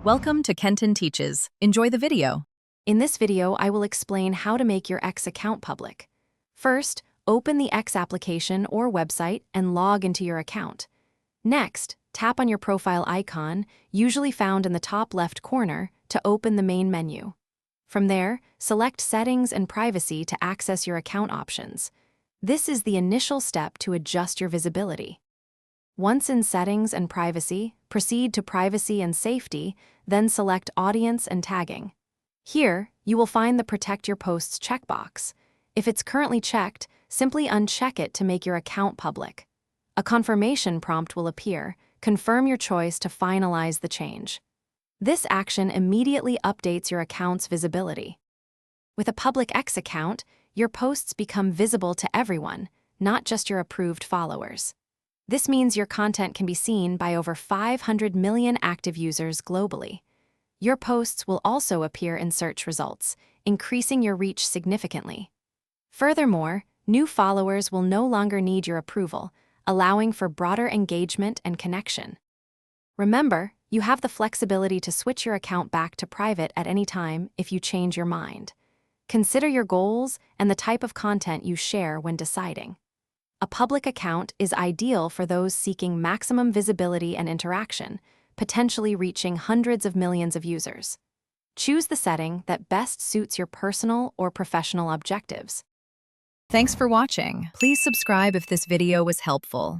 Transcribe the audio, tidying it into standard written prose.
Welcome to Kenton Teaches. Enjoy the video. In this video, I will explain how to make your X account public. First, open the X application or website and log into your account. Next, tap on your profile icon, usually found in the top left corner, to open the main menu. From there, select Settings and Privacy to access your account options. This is the initial step to adjust your visibility. Once in Settings and Privacy, proceed to Privacy and Safety, then select Audience and Tagging. Here, you will find the Protect Your Posts checkbox. If it's currently checked, simply uncheck it to make your account public. A confirmation prompt will appear. Confirm your choice to finalize the change. This action immediately updates your account's visibility. With a public X account, your posts become visible to everyone, not just your approved followers. This means your content can be seen by over 500 million active users globally. Your posts will also appear in search results, increasing your reach significantly. Furthermore, new followers will no longer need your approval, allowing for broader engagement and connection. Remember, you have the flexibility to switch your account back to private at any time if you change your mind. Consider your goals and the type of content you share when deciding. A public account is ideal for those seeking maximum visibility and interaction, potentially reaching hundreds of millions of users. Choose the setting that best suits your personal or professional objectives. Thanks for watching. Please subscribe if this video was helpful.